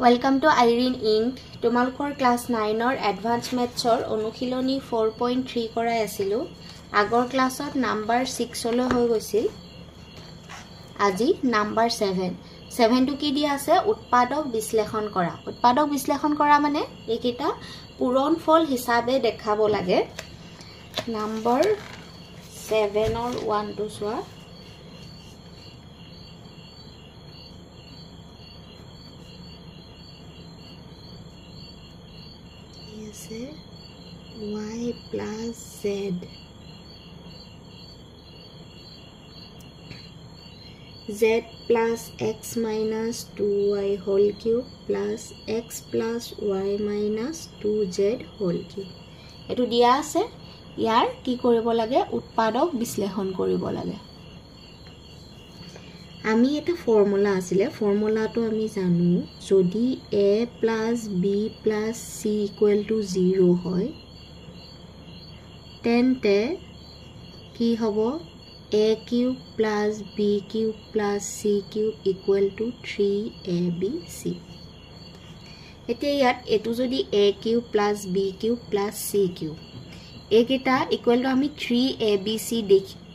Welcome to Irene Inc. Tumalkor class 9 or advanced maths or Onukhiloni 4.3 korai asilu. Agor class of number 6 holo hoi goisil. Aji number 7. 7 to ki dia ase utpadok bislekhon kora. Utpadok bislekhon kora mane ekita puron fol hisabe dekhabo lage. Number 7 or 1 to swa. Y plus Z Z plus X minus 2Y whole cube plus X plus Y minus 2Z whole cube. Etu dia ase yar ki koribo lage utpadok bislekhon koribo lage. Ami eta formula asile formula to ami janu jodi A plus B plus C equal to 0 hoy tente ki hobo A cube plus B cube plus C cube equal to 3ABC. Ete yat etu jodi A cube plus B cube plus C cube ekita equal to ami 3ABC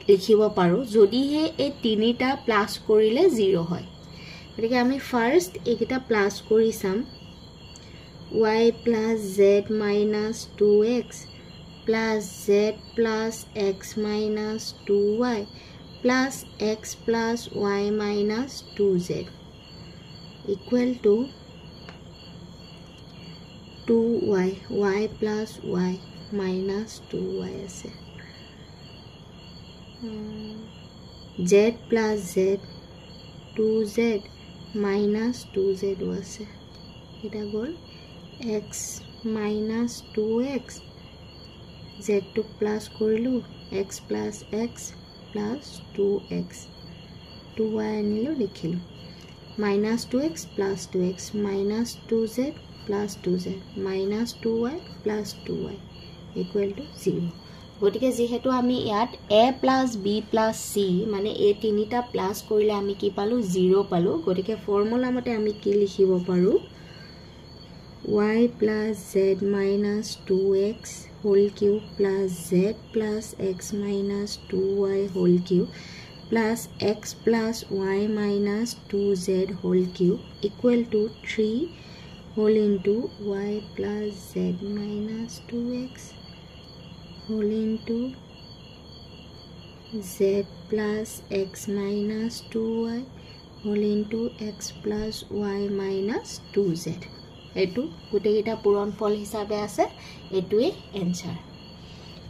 likhibo paru jodi he e tinita plus korile 0 hoy gotike ami first ekita plus kori sam y plus z minus 2x plus z plus x minus 2y plus x plus y minus 2z equal to 2y y plus y minus 2y ase Z plus Z 2Z minus 2Z was it a goal X minus 2X Z to plus korilu X plus X plus 2X 2Y anilu likhilu minus 2X plus 2X minus 2Z plus 2Z minus 2Y plus 2Y equal to 0. গটিকে যেহেতু আমি ইয়াত a plus b plus c মানে a তিনিটা plus কৰিলে আমি কি পালো 0 পালো গটিকে ফৰ্মুলা মতে আমি কি লিখিব পাৰো y plus z minus 2x whole cube plus z plus x minus 2y whole cube plus x plus y minus 2z whole cube equal to 3 whole into y plus z minus 2x whole into z plus x minus 2y whole into x plus y minus 2z. Etu gote eta puron fol hisabe ase etue answer.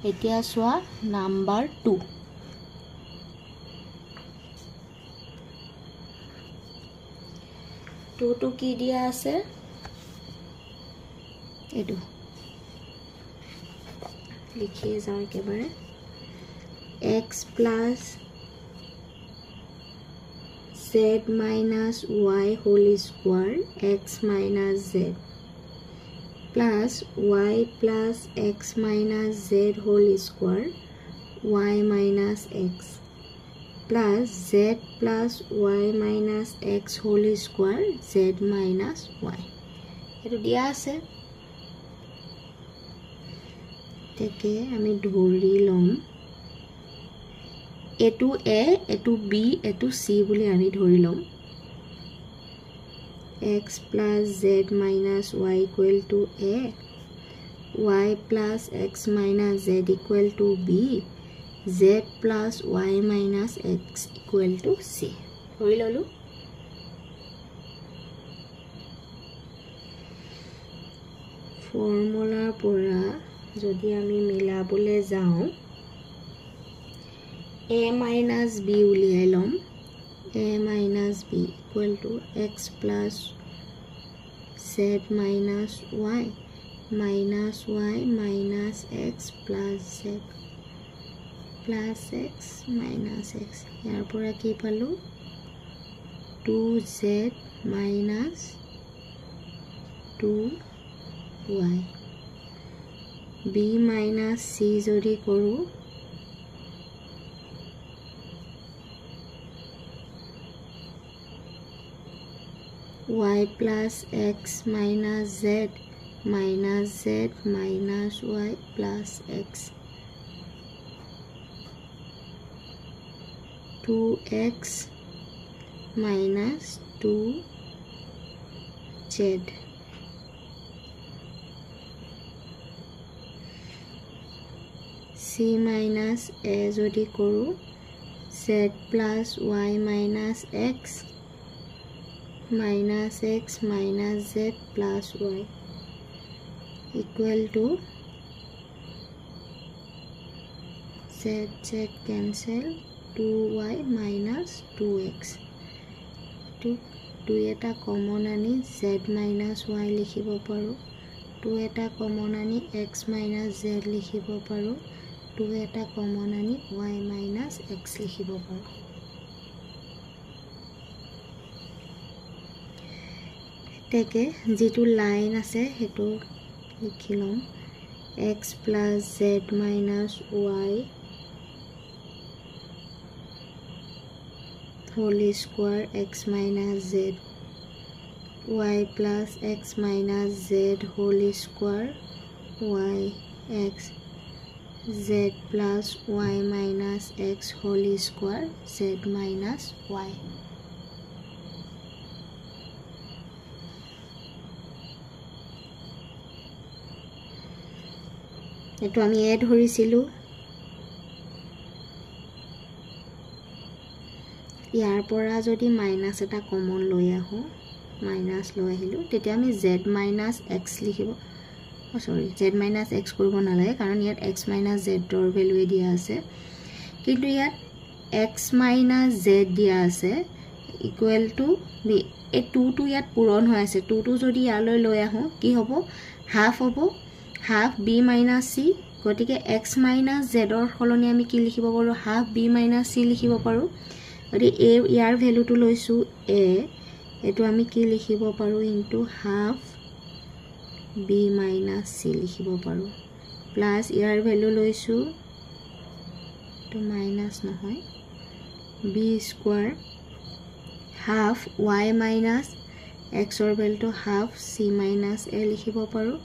Etia swa number 2. To ki dia ase etu लिखिए जाओ के बारे x plus z minus y whole square x minus z plus y plus x minus z whole square y minus x plus z plus y minus x whole square z minus y etu dia ase teke ami dhori lom etu a etu b etu c boli ami dhori lom x plus z minus y equal to a y plus x minus z equal to b z plus y minus x equal to c dhori lolu formula pora যদি আমি মিলাবলে যাও a minus b উলিয়াই লম a minus b equal to x plus z minus y minus y minus x plus z plus x minus x ইয়াৰ পৰা কি পালো 2z minus 2y b minus c jodi koru y plus x minus z minus z minus y plus x 2x minus 2z c minus a যদি কৰো z plus y minus x minus x minus z plus y equal to z cancel 2y minus 2x to eta common ani z minus y লিখিব পাৰো to eta common ani x minus z লিখিব পাৰো to eta common ani y minus x লিখিব পাৰো তেকে যেটো line আছে হেতু লিখিলম x plus z minus y whole square x minus z y plus x minus z whole square y x z plus y minus x whole square z minus y এটো আমি এ ধৰিছিলো ইয়াৰ পৰা যদি মাইনাস এটা common লৈ আহো minus লৈ আহিলো তেতিয়া আমি z minus x লিখিব সৰি z minus x কৰিব নালাগে কাৰণ ইয়াত x minus z ৰ ভ্যালু দিয়া আছে কিন্তু ইয়াত x minus z দিয়া আছে ইকুৱেল টু b এ 2 টু ইয়াত পূৰণ হৈ আছে 2 টু যদি ইয়ালৈ লৈ আহো কি হ'ব হাফ হ'ব half b minus c গটিকে x minus z ৰ সলনি আমি কি লিখিব পাৰো half b minus c লিখিব পাৰো গটি a ইয়াৰ ভ্যালুটো লৈছো a এটো আমি কি লিখিব পাৰো into half b minus c লিখিব পাৰো প্লাস ইয়াৰ ভ্যালু লৈছো তো মাইনাস নহয় b square half y minus x ৰ ভ্যালুটো half c minus a লিখিব পাৰো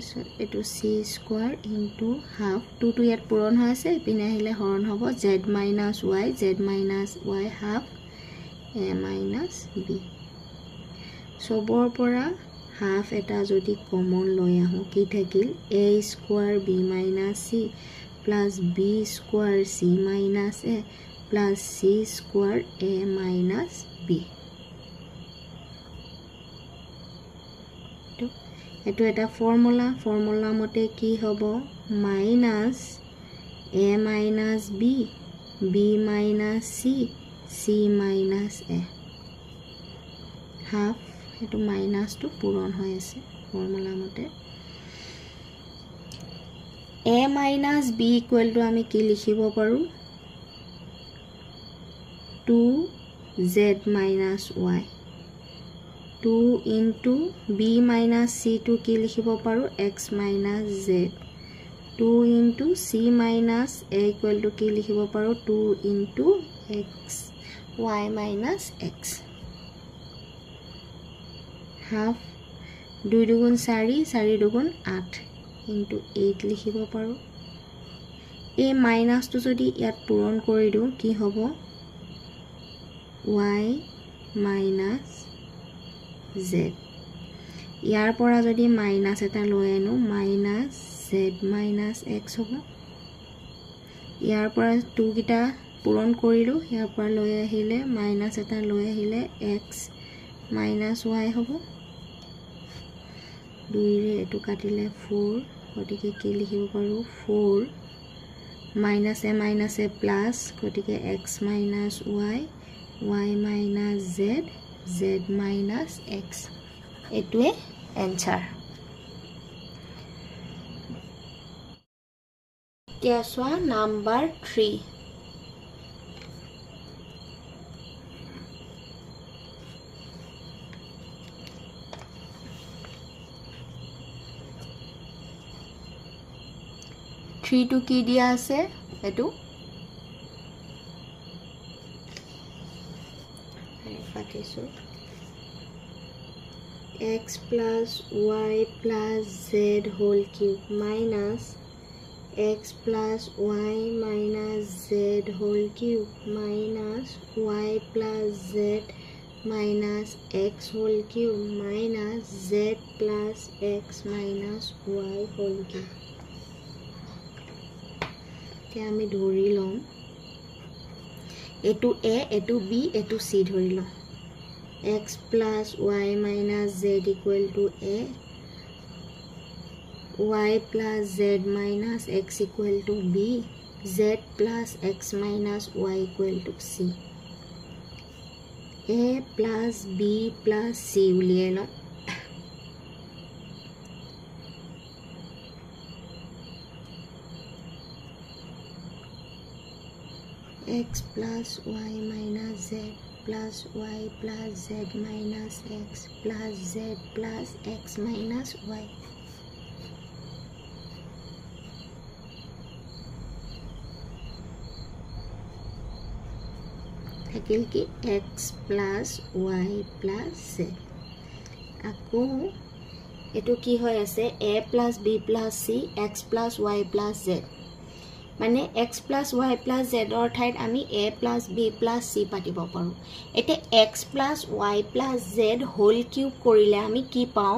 so eto c square into half 2 to yat puron hoise pine hile horon hobo z minus y half a minus b so bor pora half eta jodi common loi ahu ki thakil a square b minus c plus b square c minus a plus c square a minus b এটো এটা formula মতে কি হ'ব minus a minus b b minus c c minus a half এটো minus two পূরণ হৈ আছে formula মতে a minus b equal to আমি কি লিখিব পাৰো 2z minus y 2 into b minus c to কি লিখিব পাৰো x minus z 2 into c minus a equal to কি লিখিব পাৰো 2 into x y minus x half 2 দুগুণ 4 4 দুগুণ 8 into 8 লিখিব পাৰো a minus to যদি ইয়াত পূৰণ কৰি দিও কি হ'ব y minus z ইয়াৰ পৰা যদি মাইনাস এটা লৈ আনো মাইনাস z minus x হ'ব ইয়াৰ পৰা 2 গিটা পূৰণ কৰিলো ইয়াৰ পৰা লৈ আহিলে মাইনাস এটা লৈ আহিলে x minus y হ'ব 2 ৰে এটো কাটিলে 4 গটিকে কি লিখিব পাৰো 4 minus a plus গটিকে x minus y y minus z z minus x এটোৱে answer Question number 3 3 to কি দিয়া আছে এটো পাতিছ লিখিছোঁ x plus y plus z whole cube minus x plus y minus z whole cube minus y plus z minus x whole cube minus z plus x minus y whole cube. এতিয়া আমি ধৰি লম এটো a এটো b এটো c ধৰি লম x plus y minus z equal to a y plus z minus x equal to b z plus x minus y equal to c a plus b plus c উলিয়াই লম x plus y minus z plus y plus z minus x plus z plus x minus y থাকিল কি x plus y plus z আকৌ এটো কি হৈ আছে a plus b plus c x plus y plus z মানে x plus y plus z or ঠাইত আমি a plus b plus c পাতিব পাৰো এতে x plus y plus z whole cube কৰিলে আমি কি পাও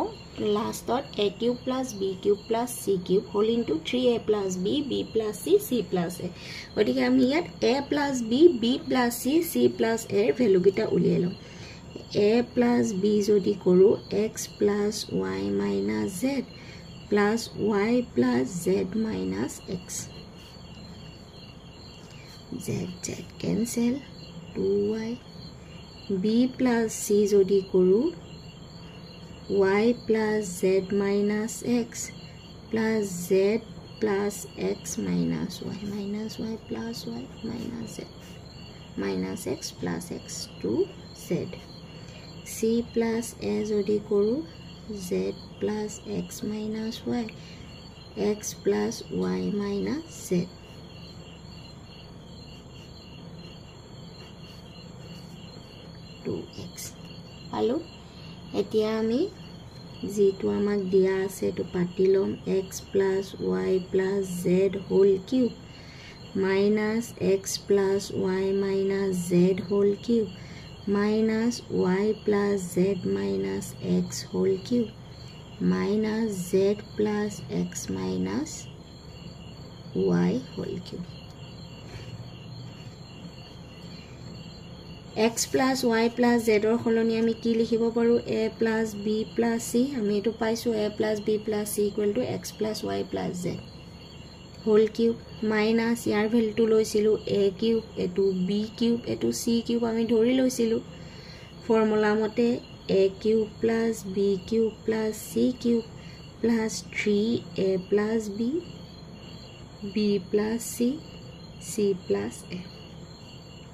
লাষ্টত a cube plus b cube plus c cube whole into 3a plus b b plus c c plus a গতিকে আমি ইয়াত a plus b b plus c c plus a এর value গিটা উলিয়াই লম a plus b যদি কৰো x plus y minus z plus y plus z minus x z z cancel 2y b plus c যদি কৰো y plus z minus x plus z plus x minus y plus y minus z minus x plus x to z c plus a যদি কৰো z plus x minus y x plus y minus z 2x পালো এতিয়া আমি যেটো আমাক দিয়া আছে তো পাতিলম x plus y plus z whole cube minus x plus y minus z whole cube minus y plus z minus x whole cube minus z plus x minus y whole cube x plus y plus z or হলনি আমি কি লিখিব পাৰো a plus b plus c আমি এটো পাইছো a plus b plus c equal to x plus y plus z whole cube minus ইয়াৰ ভ্যালুটো লৈছিলো a cube এটো b cube এটো c cube আমি ধৰি লৈছিলো ফৰ্মুলা মতে a cube plus b cube plus c cube plus 3a plus b b plus c c plus a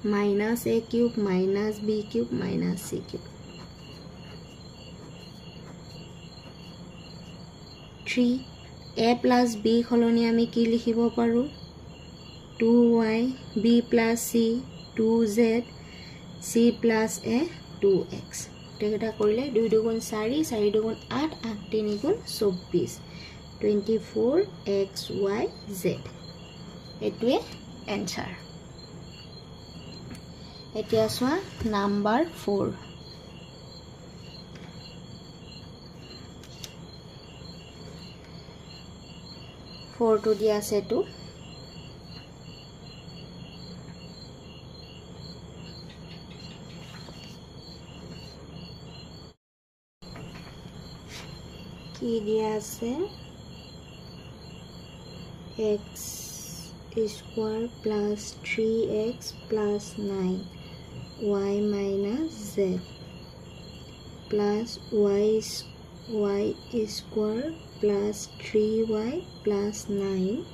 minus a cube minus b cube minus c cube 3 a plus b হলনি আমি কি লিখিব পাৰো 2y b plus c 2z c plus a 2x এটা কৰিলে 2 দুগুণ 4 4 দুগুণ 8 8 3 গুণ 24 24xyz এটোৱে এনসার এতিয়া সোয়া নাম্বার 4 to দিয়া আছে তো কি দিয়া আছে x square plus 3x plus 9 y minus z plus y square plus 3y plus 9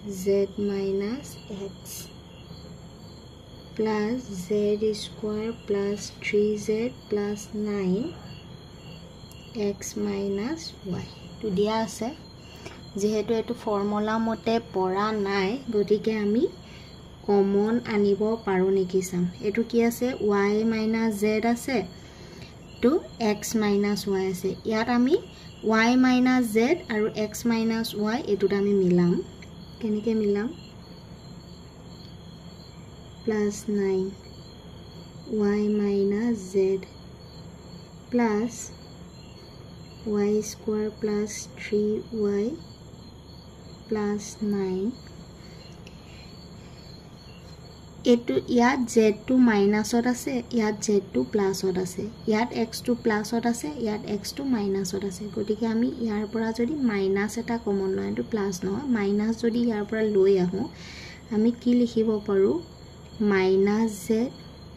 z minus x plus z square plus 3z plus 9 x minus y to দিয়া আছে যেহেতু এটো ফর্মুলা মতে পড়া নাই গতিকে আমি কমন আনিব পাৰো নেকি চাম এটো কি আছে y - z আছে to x - y আছে ইয়াত আমি y - z আৰু x - y এটোত আমি মিলাম কেনেকে মিলাম plus 9 y - z plus y square plus 3y plus 9 এটো ইয়াত z টু মাইনাসত আছে ইয়াত z টু প্লাসত আছে ইয়াত x টু প্লাসত আছে ইয়াত x টু মাইনাসত আছে গতিকে আমি ইয়াৰ পৰা যদি মাইনাস এটা কমন লয় তো প্লাস নহয় মাইনাস যদি ইয়াৰ পৰা লৈ আহো আমি কি লিখিব পাৰো -z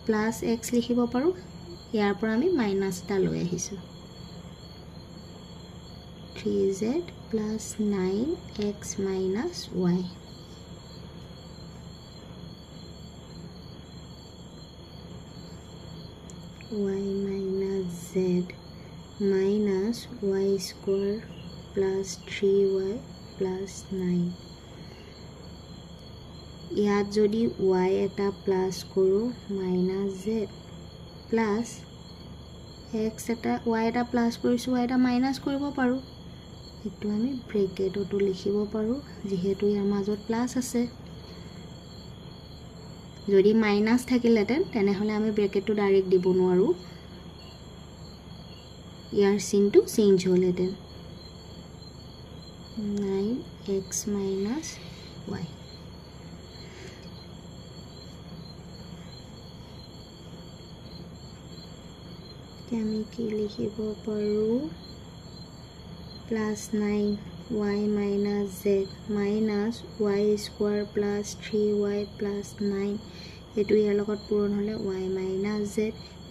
plus x লিখিব পাৰো ইয়াৰ পৰা আমি মাইনাস টা লৈ আহিছো 3z plus 9x minus y y minus z minus y square plus 3y plus 9 ইয়াত যদি y এটা প্লাস কৰো minus z plus x এটা y এটা প্লাস কৰিছো y এটা মাইনাস কৰিব পাৰো এটো আমি ব্ৰেকেটটো লিখিব পাৰো যেহেতু ইয়াৰ মাজত প্লাস আছে যদি মাইনাস থাকিলেতেন তেনেহলে আমি ব্ৰেকেটটো ডাইৰেক্ট দিব নোৱাৰো ইয়াৰ চিনটো চেঞ্জ হলেতেন 9x minus y আমি কি লিখিব পাৰো plus 9y minus z minus y square plus 3y plus 9 এটো ইয়াৰ লগত পূৰণ হলে y minus z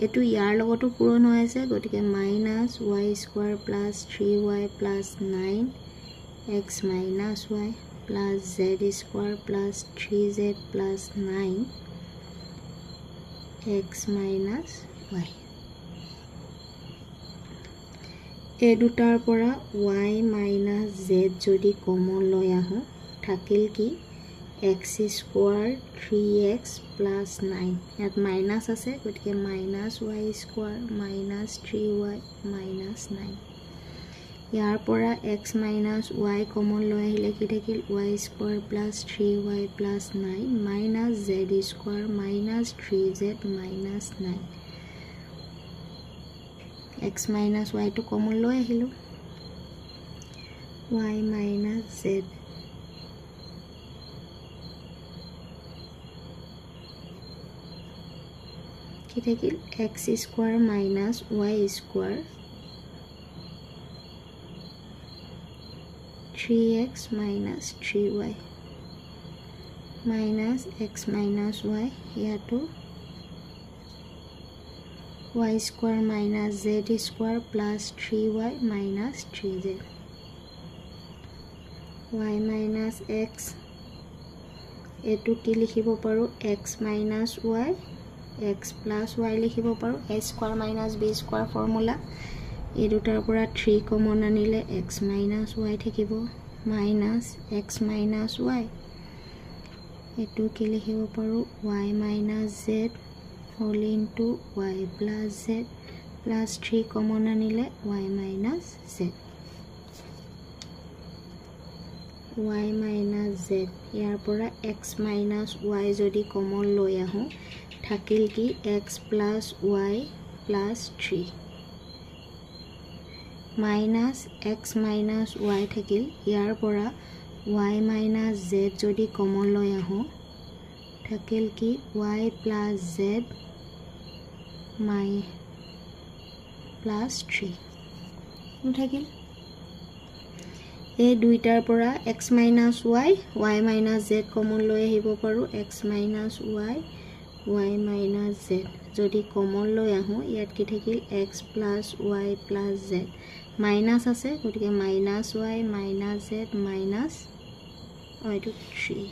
এটো ইয়াৰ লগতো পূৰণ হৈ আছে গতিকে minus y square plus 3y plus 9 x minus y plus z square plus 3z plus 9 x minus y এ দুটাৰ পৰা y minus z যদি কমন লৈ আহো থাকিল কি x square 3x plus 9 ইয়াত মাইনাস আছে গতিকে minus y square minus 3y minus 9 ইয়াৰ পৰা x minus y কমন লৈ আহিলে কি থাকিল y square plus 3y plus 9 minus z square minus 3z minus 9 x minus y to common lo ahilo y minus z kitakil x square minus y square 3x minus 3y minus x minus y yato y square minus z square plus 3y minus 3z y minus x etu ki likhibo paru x minus y x plus y likhibo paru a square minus b square formula e dutar pura 3 common anile x minus y thakibo minus x minus y etu ki likhibo paru y minus z whole into y plus z plus 3 common anile y minus z y minus z ইয়াৰ পৰা x minus y যদি common লৈ আহো থাকিল কি x plus y plus 3 minus x minus y থাকিল ইয়াৰ পৰা y minus z যদি common লৈ আহো থাকিল কি y plus z my plus 3 থাকিল এই দুইটাৰ পৰা x minus y y minus z common লৈ আহিব পাৰো x minus y y minus z যদি common লৈ আহো ইয়াত কি থাকিল x plus y plus z minus আছে গতিকে minus y minus z minus to 3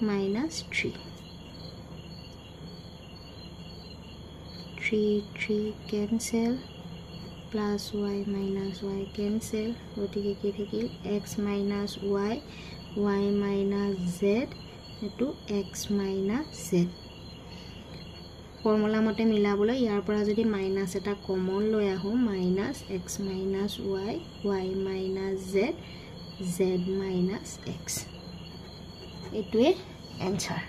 minus 3 3 cancel plus y minus y cancel gotike ki thakil x minus y y minus z এটো x minus z formula মতে মিলাবলৈ ইয়াৰ পৰা যদি minus এটা common লৈ আহো minus x minus y y minus z z minus x এটোৱে answer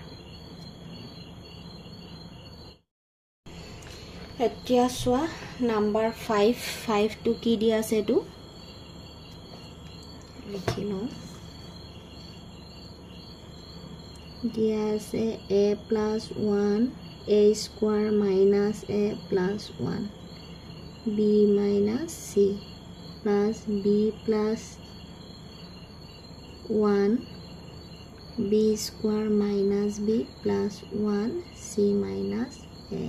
এতিয়া সোয়া নাম্বার 5 টু কি দিয়া আছে এটো লিখিলো দিয়া আছে a plus 1 a square minus a plus 1 b minus c plus b plus 1 b square minus b plus 1 c minus a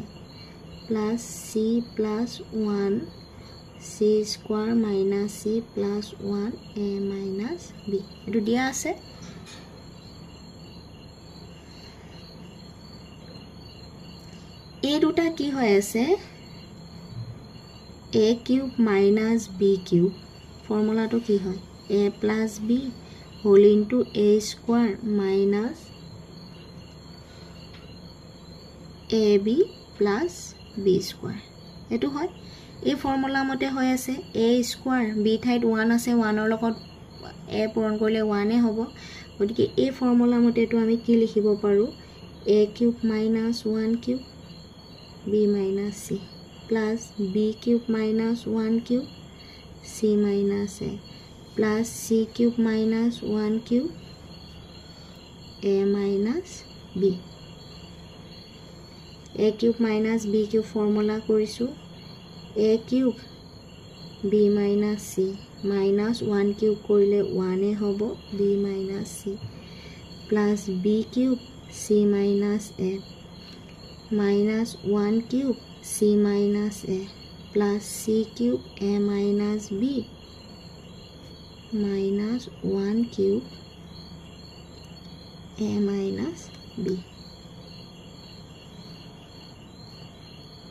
plus c plus 1 c square minus c plus 1 a minus b এটো দিয়া আছে এই দুটা কি হৈ আছে a cube minus b cube ফর্মুলাটো কি হয় a plus b whole into a square minus ab plus b square এটো হয় এই ফর্মুলা মতে হৈ আছে a square b ঠাইত 1 আছে 1 ৰ লগত a পূৰণ কৰিলে 1 এ হ'ব গতিকে এই ফৰ্মুলা মতে এটো আমি কি লিখিব পাৰো a cube minus 1 cube b minus c plus b cube minus 1 cube c minus a plus c cube minus 1 cube a minus b a cube minus b cube formula কৰিছো a cube b minus c minus 1 cube কৰিলে 1 এ হ'ব b minus c plus b cube c minus a minus 1 cube c minus a plus c cube a minus b minus 1 cube a minus b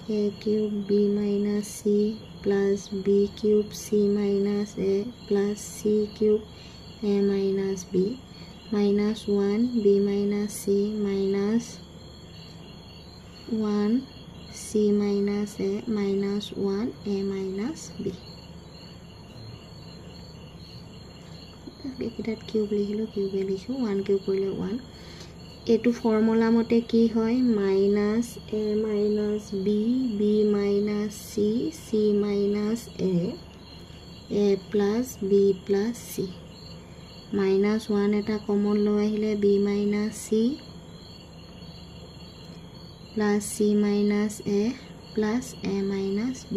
a cube b minus c plus b cube c minus a plus c cube a minus b minus 1 b minus c minus 1 c minus a minus 1 a minus b একিটাত cube লিখিলো কিউবে লিখো 1 cube কৰিলে 1 এটো formula মতে কি হয় minus a minus b b minus c c minus a plus b plus c minus 1 এটা common লৈ আহিলে b minus c plus c minus a plus a minus b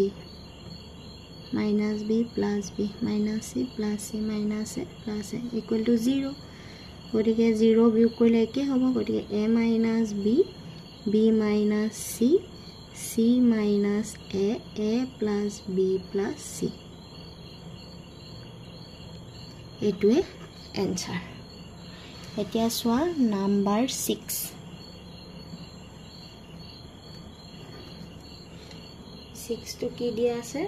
minus b plus b minus c plus c minus a plus a equal to 0 গতিকে 0 বিয়োগ কৰিলে কি হ'ব গতিকে a minus b b minus c c minus a plus b plus c এটোৱে answer এতিয়া সোয়া number 6 6 two কি দিয়া আছে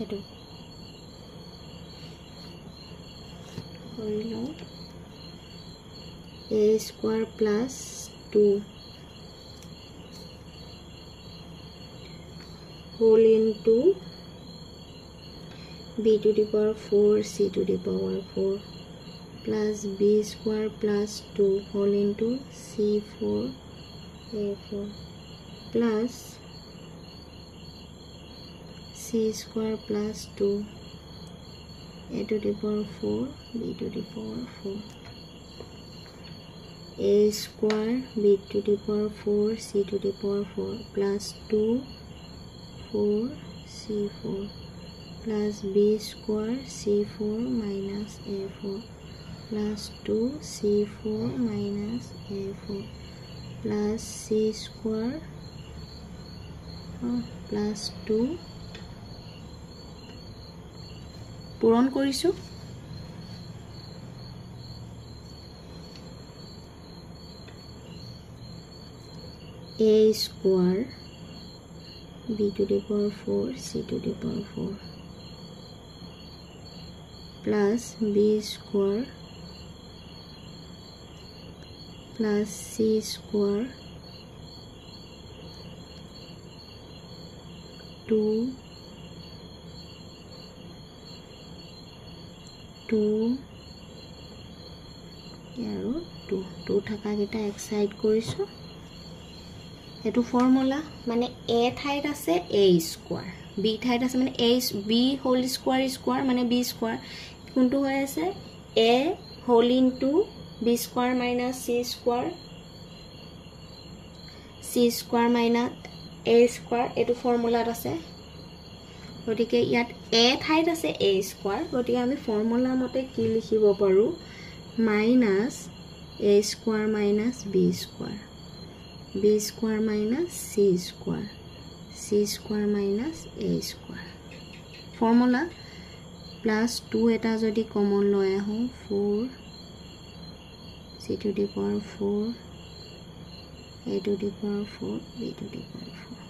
এটো কৰিলো a square plus 2 whole into b to the power 4 c to the power 4 plus b square plus 2 whole into c4 a4 plus c square plus 2 a to the power 4 b to the power 4 a square b to the power 4 c to the power 4 plus 2 4 c4 plus b square c4 minus a4 plus 2 c4 minus a4 plus c square plus 2 পূরণ কৰিছো a square b to the power 4 c to the power 4 plus b square plus c square 2 আৰু 2 থাকা কেইটা এক side কৰিছো এটো formula মানে a ঠাইত আছে a স্কয়াৰ b ঠাইত আছে মানে a b হোল স্কয়াৰ মানে b স্কয়াৰ কোনটো হৈ আছে a whole into b square minus c square minus a square এটো ফৰ্মুলাত আছে গতিকে ইয়াত a ঠাইত আছে a স্কয়াৰ গতিকে আমি ফৰ্মুলা মতে কি লিখিব পাৰো minus a square minus b square minus c square minus a square formula plus 2 এটা যদি কমন লৈ আহো 4 c to the power 4 a to the power 4 b to the power 4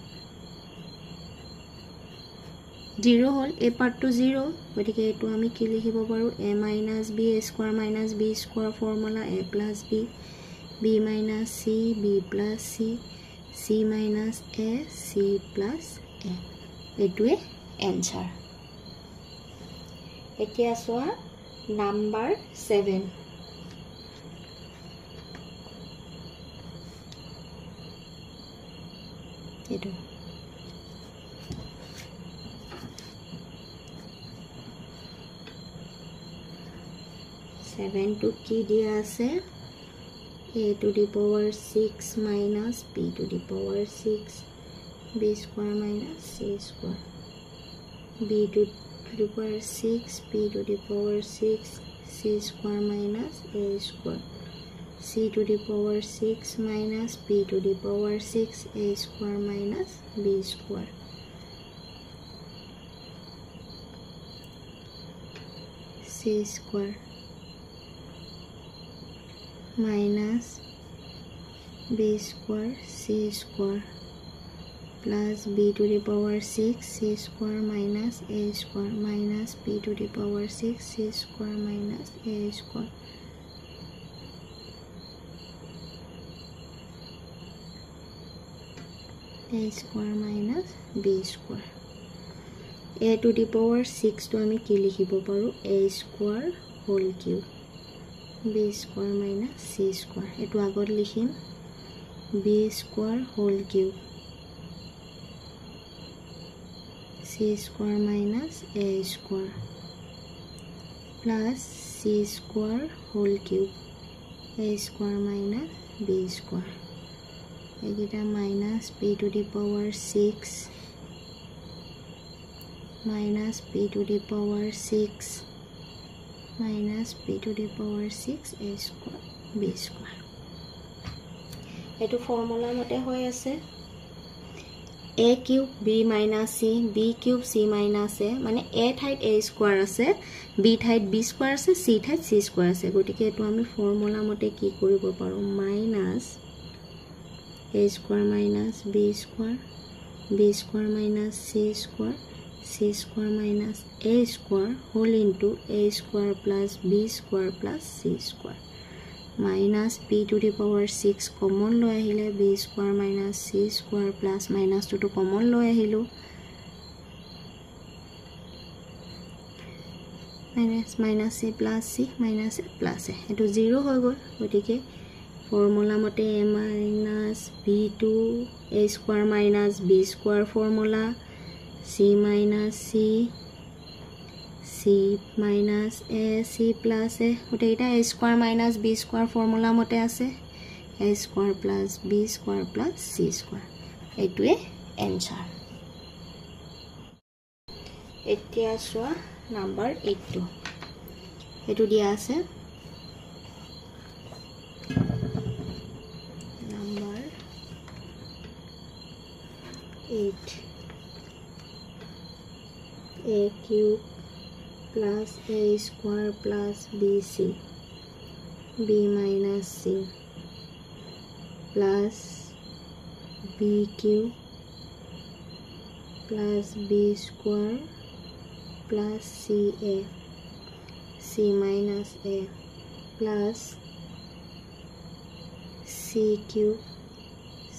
0 hall a part to 0 গতিকে এটো আমি কি লিখিব পাৰো a minus b square minus b square formula a plus b minus c b plus c minus a c plus a এটোৱে answer এতিয়া সোয়া number 7 এটো 7 to কি দিয়া আছে a to the power 6 minus b to the power 6 b square minus c square b to the power 6 b to the power 6 c square minus a square c to the power 6 minus b to the power 6 a square minus b square c square minus b square c square plus b to the power 6 c square minus a square minus b to the power 6 c square minus a square a square minus b square a to the power 6 to আমি কি লিখিব পাৰো a square whole cube b square minus c square এটো আগত লিখিম b square whole cube c square minus a square plus c square whole cube a square minus b square egita minus b to the power 6 minus b to the power 6 minus b to the power 6 a square b square এটো formula মতে হৈ আছে a cube b minus c b cube c minus a মানে a ঠাইত a square আছে b ঠাইত b square আছে c ঠাইত c square আছে গটিকে এটো আমি ফর্মুলা মতে কি কৰিব পাৰো minus a square minus b square minus c square minus a square whole into a square plus b square plus c square minus b to the power 6 common lo ahile b square minus c square plus minus 2 to common lo ahilo minus c plus c minus a plus a eto 0 hoy gol gotike formula mote a minus b to a square minus b square formula c minus c minus a c plus a ওটা এটা a square minus b square formula মতে আছে a square plus b square plus c square এটোৱে answer এতিয়া সোয়া number 8 টো এটো দিয়া আছে number 8 a cube plus a square plus bc b minus c plus b cube plus b square plus ca c minus a plus c cube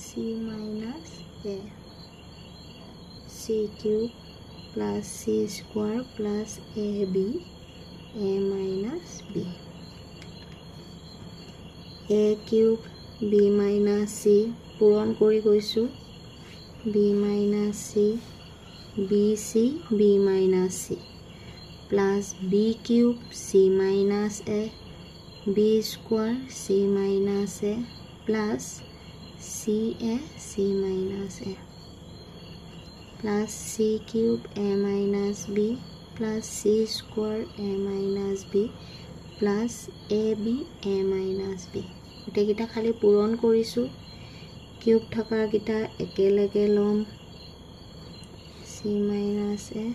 c minus a c cube plus c square plus ab a minus b a cube b minus c পূৰণ কৰি গৈছো b minus c bc b minus c plus b cube c minus a b square c minus a plus ca c minus a plus c cube a minus b plus c square a minus b plus ab a minus b গোটেইকেইটা খালি পূৰণ কৰিছো cube থকা কিটা একেলগে লম c minus a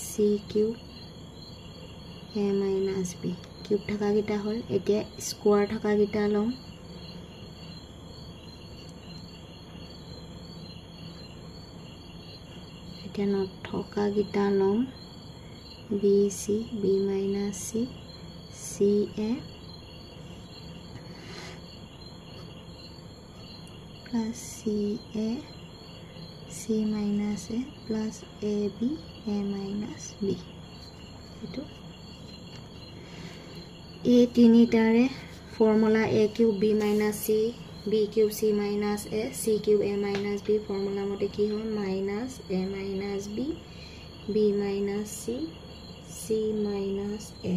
c cube a minus b cube থকা কিটা হল এতিয়া স্কয়াৰ থকা কিটা লম এতিয়া নথকা কিটা লম bc b minus c ca plus ca c minus a plus ab a minus b eto a tinitare formula a cube b minus c b cube c minus a c cube a minus b formula mote ki hoy minus a minus b b minus c c minus a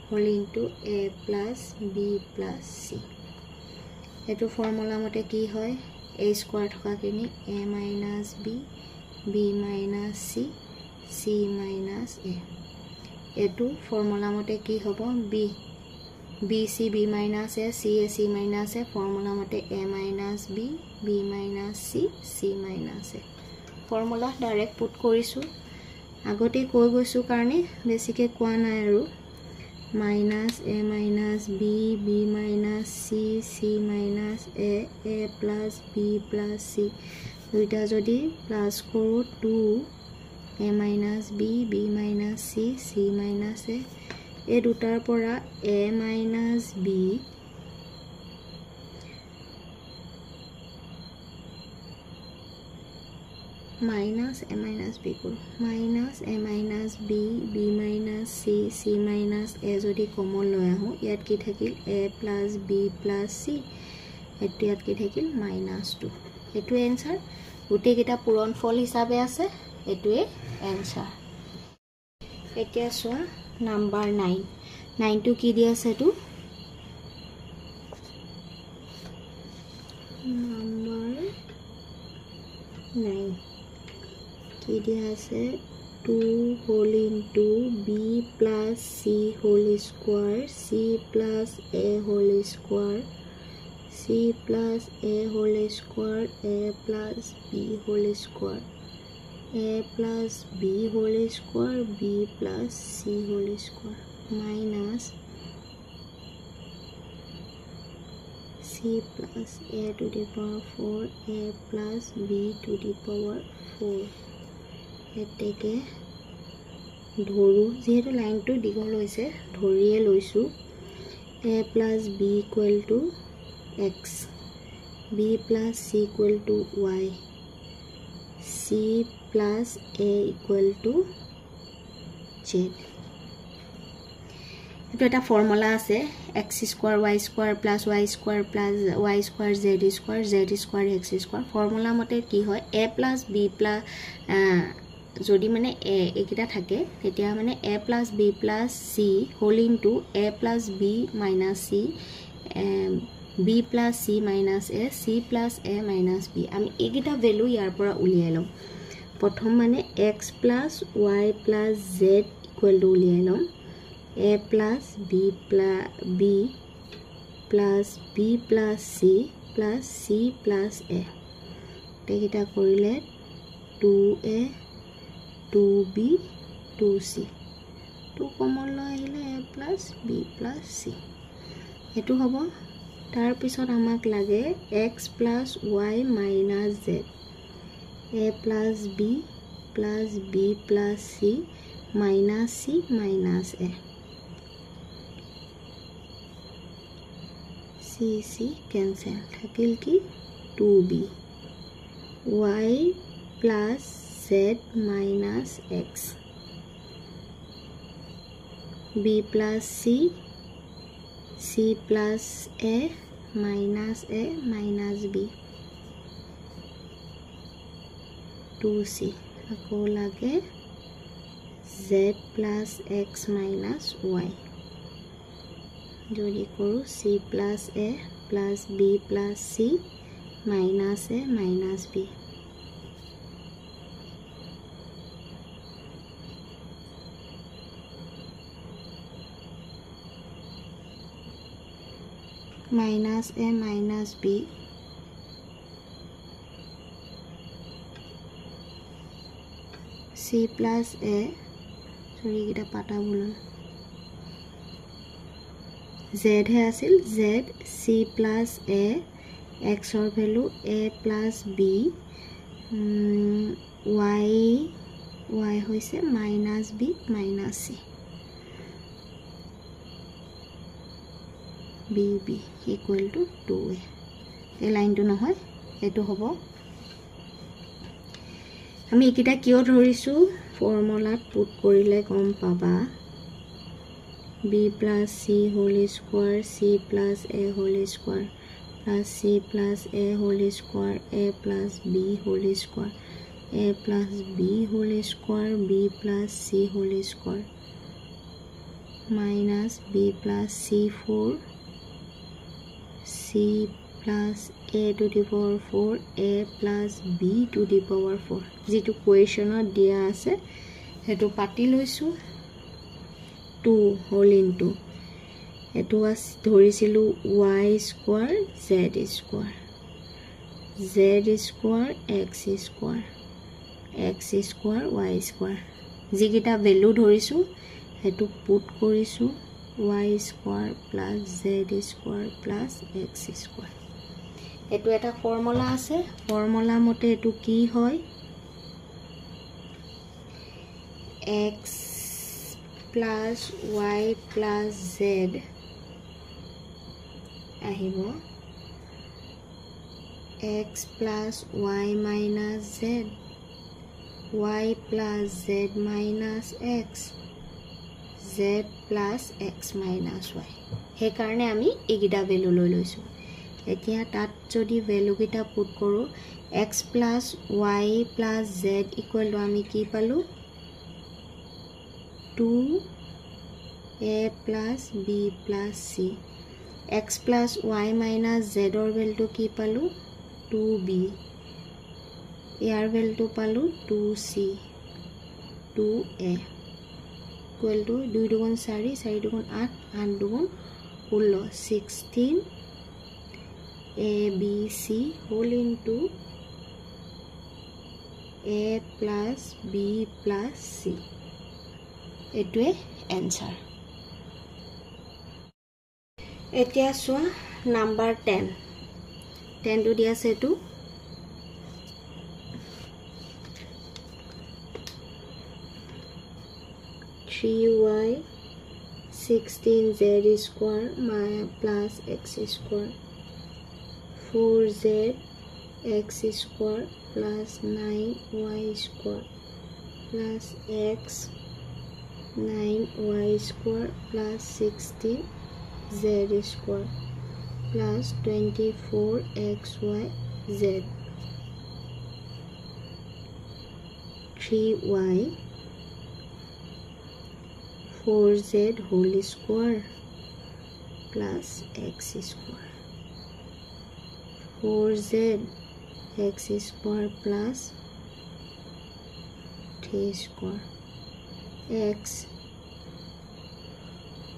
whole into a plus b plus c eto formula mote ki hoy a square thoka kini a minus b b minus c c minus a eto formula mote ki hobo b bc b minus a c a c minus a formula mote a minus b b minus c c minus a formula direct put korisu agote koi goisu karne basically koa nai aru minus a minus b b minus c c minus a plus b plus c দুইটা যদি plus কৰো 2 a minus b b minus c c minus a এই দুটাৰ পৰা a minus b minus a minus b কৰো minus a minus b b minus c c minus a যদি common লৈ আহো ইয়াত কি থাকিল a plus b plus c এটো ইয়াত কি থাকিল -2 এটো आंसर গুটি কিটা পূৰণ ফল হিচাপে আছে এটোৱে आंसर এতিয়া সোৱা নাম্বাৰ 9 টু কি দিয়া আছে টু নাম্বাৰ 9 কি দিয়া আছে 2 whole into b plus c whole square c plus a whole square c plus a whole square a plus b whole square a plus b whole square b plus c whole square minus c plus a to the power 4 a plus b to the power 4 এতেকে ধৰু যেহেতু লাইনটো দীঘল হৈছে ধৰিয়ে লৈছো a plus b equal to x b plus c equal to y c plus a equal to z এটো এটা formula আছে x square y square plus y square plus y square z square x square formula মতে কি হয় a plus b plus যদি মানে a একিটা থাকে তেতিয়া মানে a plus b plus c whole into a plus b minus c b plus c minus a c plus a minus b আমি একিটা value ইয়াৰ পৰা উলিয়াই লম প্ৰথম মানে x plus y plus z equal to উলিয়াই লম a plus b plus b plus c plus c plus a তেকিটা কৰিলে 2a 2b 2c 2 common লৈ আহিলে a plus b plus c এটো হ'ব তাৰ পিছত আমাক লাগে x plus y minus z a plus b plus c minus c minus a c c cancel থাকিল কি 2b y plus z minus x b plus c plus a minus b 2c আকৌ লাগে z plus x minus y যদি কৰো c plus a plus b plus c minus a minus b minus a minus b c plus a sorry kita pata bulon z he asil z c plus a x or value a plus b y hoise minus b minus c b equal to 2a এই লাইনটো নহয় এটো হ'ব আমি একিটা কিয় ধৰিছো ফৰ্মুলাত put কৰিলে গম পাবা b plus c whole square c plus a whole square plus c plus a whole square a plus b whole square a plus b whole square b plus c whole square minus b plus c4 c plus a to the power 4 a plus b to the power 4 যেটো কোৱেশ্যনত দিয়া আছে হেতু পাতি লৈছো 2 whole into এটো আস ধৰিছিলো y square z square x square y square যিকিটা ভ্যালু ধৰিছো হেতু পুট কৰিছো y square plus z square plus x square এটো এটা ফৰ্মুলা আছে ফৰ্মুলা মতে এটো কি হয় x plus y plus z আহিব x plus y minus z y plus z minus x z plus x minus y হে কাৰণে আমি এগিটা ভ্যালু লৈ লৈছো এতিয়া তাত যদি ভ্যালু গিটা পুট কৰো x plus y plus z equal to আমি কি পালো 2a plus b plus c x plus y minus z or value কি পালো 2b ইয়াৰ ভ্যালু পালো 2c 2a equal to 2 দুগুণ 4 4 দুগুণ 8 8 দুগুণ 16 16 a b c whole into a plus b plus c এটোৱে answer এতিয়া সোয়া নাম্বার 10 10 টু দিয়া আছে two 3y 16z square plus x square 4z x square plus 9y square plus x 9y square plus 60z square plus 24xy z 3y 4z whole square plus x square 4z x square plus 3 square x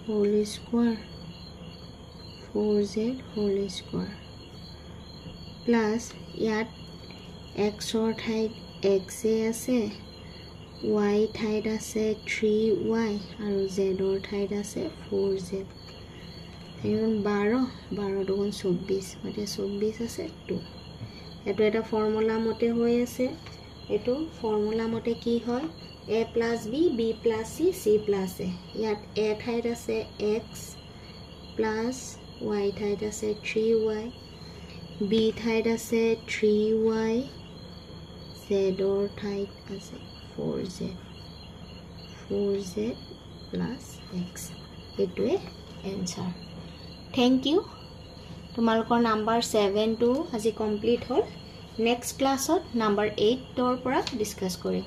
whole square 4z whole square plus ইয়াত x or ঠাইত x আছে y ঠাইত আছে 3y আৰু z or ঠাইত আছে 4z এখন 12 12 দুগুণ 24 মানে 24 আছে 2 এটো এটা ফর্মুলা মতে হৈ আছে এটো ফর্মুলা মতে কি হয় a plus b b plus c c plus a ইয়াত a ঠাইত আছে x plus y ঠাইত আছে 3y, b ঠাইত আছে 3y, z ৰ ঠাইত আছে 4z plus x. এইটোৱে এনসাৰ. Thank you. তোমালোকৰ নাম্বাৰ 7 টো আজি কমপ্লিট হ'ল. নেক্সট ক্লাছত নাম্বাৰ 8 ৰ পৰা ডিসকাস কৰিম.